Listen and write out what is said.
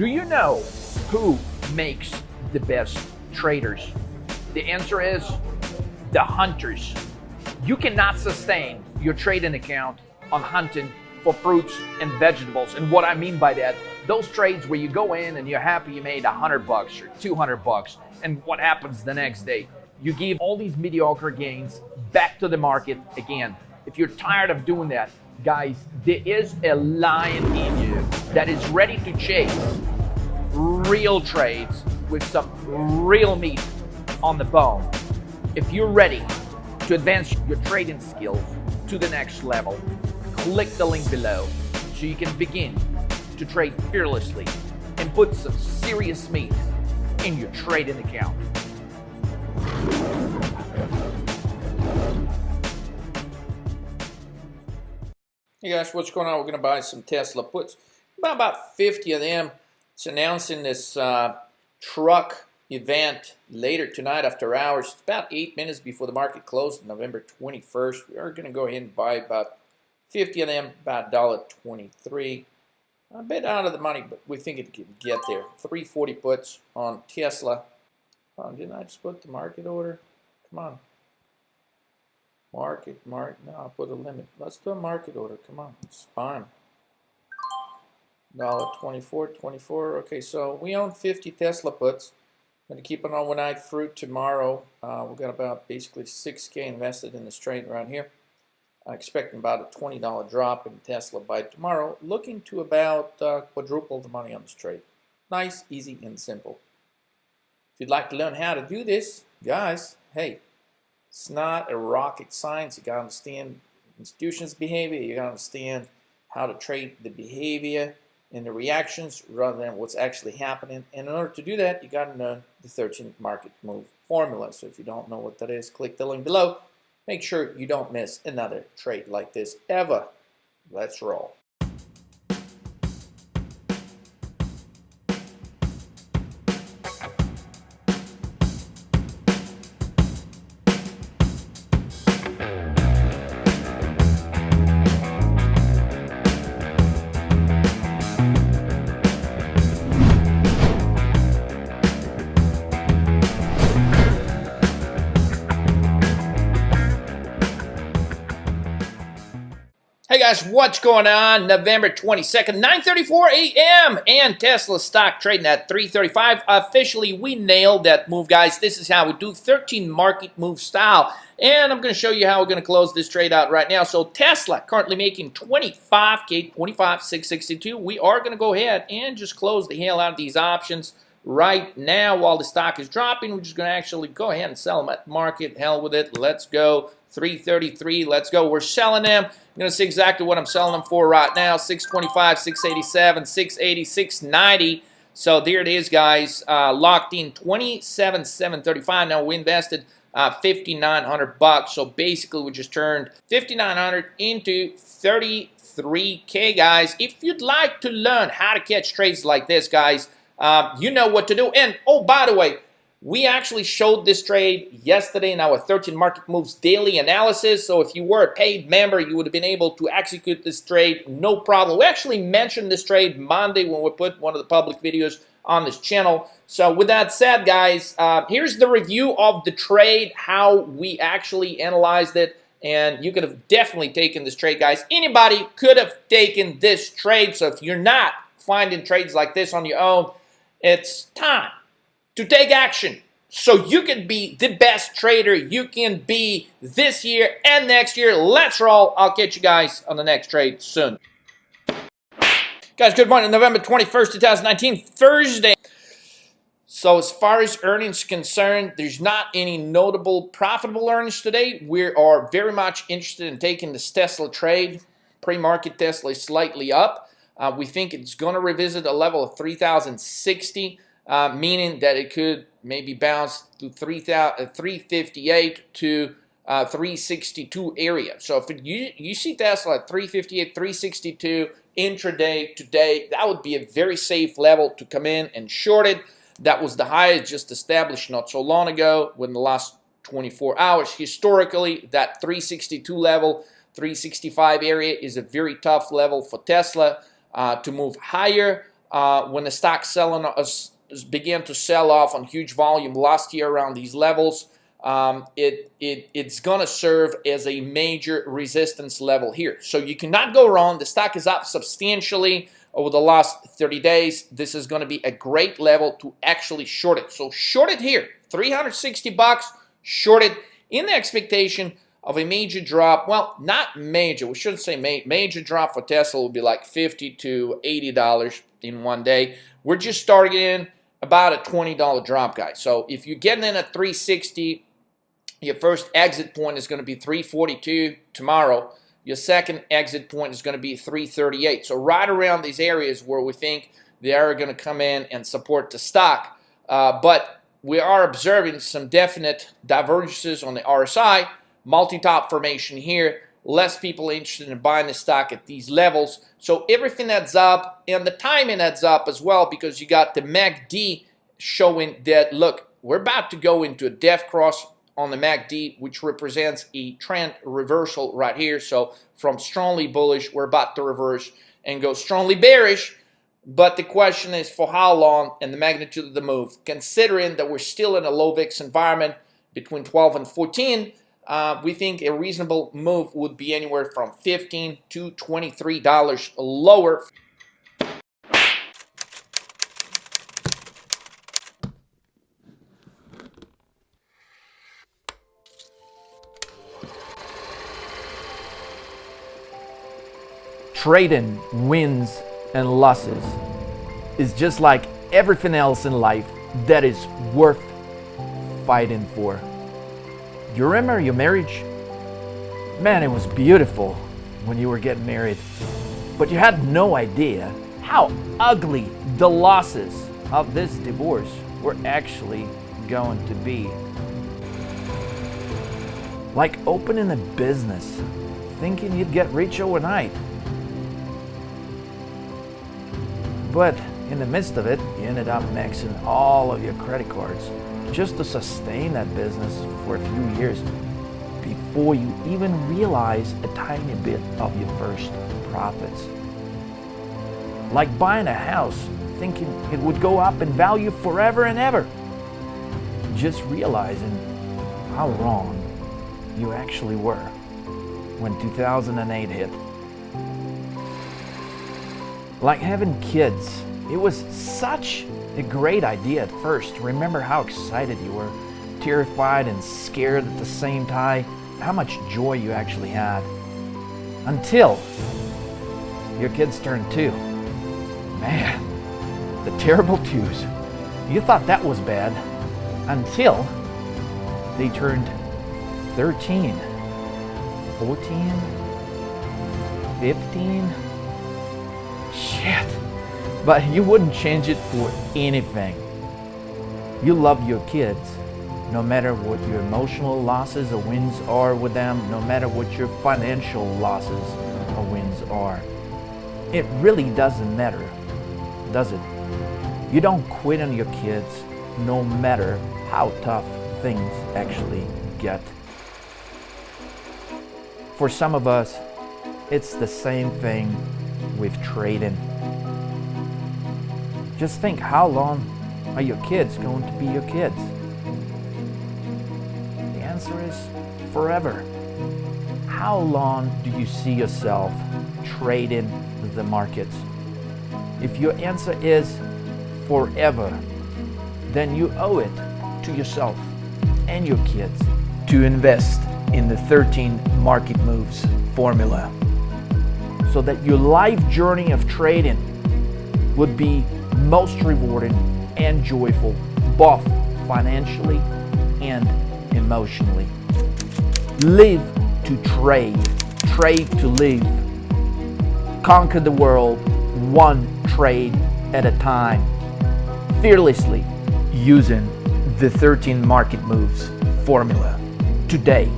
Do you know who makes the best traders? The answer is the hunters. You cannot sustain your trading account on hunting for fruits and vegetables. And what I mean by that, those trades where you go in and you're happy you made $100 or $200, and what happens the next day? You give all these mediocre gains back to the market again. If you're tired of doing that, guys, there is a lion in you that is ready to chase real trades with some real meat on the bone. If you're ready to advance your trading skills to the next level, click the link below so you can begin to trade fearlessly and put some serious meat in your trading account. Hey guys, what's going on? We're going to buy some Tesla puts. About 50 of them. It's announcing this truck event later tonight after hours. It's about 8 minutes before the market closed, November 21st. We are going to go ahead and buy about 50 of them, about $1.23. A bit out of the money, but we think it can get there. 340 puts on Tesla. Oh, didn't I just put the market order? Come on. Market, no, I'll put a limit. Let's do a market order. Come on, it's fine. $1.24. Okay, so we own 50 Tesla puts. I'm going to keep it on overnight fruit tomorrow. We've got about basically $6K invested in this trade around here. Expecting about a $20 drop in Tesla by tomorrow. Looking to about quadruple the money on this trade. Nice, easy, and simple. If you'd like to learn how to do this, guys, hey, it's not a rocket science. You gotta understand institutions' behavior. You gotta understand how to trade the behavior and the reactions rather than what's actually happening. And in order to do that, you gotta know the 13 market move formula. So if you don't know what that is, click the link below. Make sure you don't miss another trade like this ever. Let's roll. Hey guys, what's going on? November 22nd, 9:34 a.m. and Tesla stock trading at 335. Officially, we nailed that move, guys. This is how we do 13 market move style. And I'm going to show you how we're going to close this trade out right now. So Tesla currently making 25K, 25,662. We are going to go ahead and just close the hell out of these options right now while the stock is dropping. We're just going to actually go ahead and sell them at market. Hell with it. Let's go. 333. Let's go. We're selling them. I'm going to see exactly what I'm selling them for right now. 625, 687, 680, 690. So there it is, guys. Locked in 27,735. Now we invested $5,900. So basically we just turned 5,900 into 33K, guys. If you'd like to learn how to catch trades like this, guys, you know what to do. And oh, by the way, we actually showed this trade yesterday in our 13 Market Moves daily analysis. So if you were a paid member, you would have been able to execute this trade, no problem. We actually mentioned this trade Monday when we put one of the public videos on this channel. So with that said, guys, here's the review of the trade, how we actually analyzed it. And you could have definitely taken this trade, guys. Anybody could have taken this trade. So if you're not finding trades like this on your own, it's time to take action so you can be the best trader you can be this year and next year. Let's roll. I'll catch you guys on the next trade soon. Guys, good morning. November 21st, 2019, Thursday. So as far as earnings concerned, there's not any notable profitable earnings today. We are very much interested in taking this Tesla trade. Pre-market Tesla is slightly up. We think it's going to revisit a level of 3,060. Meaning that it could maybe bounce to 358 to 362 area. So if you see Tesla at 358, 362 intraday today, that would be a very safe level to come in and short it. That was the highest just established not so long ago within the last 24 hours. Historically, that 362 level, 365 area is a very tough level for Tesla to move higher. when the stock began to sell off on huge volume last year around these levels. It's going to serve as a major resistance level here. So you cannot go wrong. The stock is up substantially over the last 30 days. This is going to be a great level to actually short it. So short it here, $360, short it in the expectation of a major drop. Well, not major. We shouldn't say major drop for Tesla will be like $50 to $80 in one day. We're just targeting about a $20 drop, guys. So if you're getting in at 360, your first exit point is going to be 342 tomorrow. Your second exit point is going to be 338. So right around these areas where we think they are going to come in and support the stock. But we are observing some definite divergences on the RSI. Multi-top formation here. Less people interested in buying the stock at these levels. So everything adds up, and the timing adds up as well, because you got the MACD showing that, look, we're about to go into a death cross on the MACD, which represents a trend reversal right here. So from strongly bullish, we're about to reverse and go strongly bearish. But the question is for how long and the magnitude of the move. Considering that we're still in a low VIX environment between 12 and 14, we think a reasonable move would be anywhere from $15 to $23 lower. Trading wins and losses is just like everything else in life that is worth fighting for. You remember your marriage? Man, it was beautiful when you were getting married, but you had no idea how ugly the losses of this divorce were actually going to be. Like opening a business, thinking you'd get rich overnight. But in the midst of it, you ended up maxing all of your credit cards just to sustain that business for a few years before you even realize a tiny bit of your first profits. Like buying a house, thinking it would go up in value forever and ever, just realizing how wrong you actually were when 2008 hit. Like having kids, it was such a great idea at first. Remember how excited you were, terrified and scared at the same time, how much joy you actually had. Until your kids turned 2. Man, the terrible 2s. You thought that was bad until they turned 13, 14, 15. Shit. But you wouldn't change it for anything. You love your kids, no matter what your emotional losses or wins are with them, no matter what your financial losses or wins are. It really doesn't matter, does it? You don't quit on your kids, no matter how tough things actually get. For some of us, it's the same thing with trading. Just think, how long are your kids going to be your kids? The answer is forever. How long do you see yourself trading the markets? If your answer is forever, then you owe it to yourself and your kids to invest in the 13 market moves formula, so that your life journey of trading would be most rewarding and joyful, both financially and emotionally. Live to trade, trade to live. Conquer the world one trade at a time, fearlessly using the 13 market moves formula today.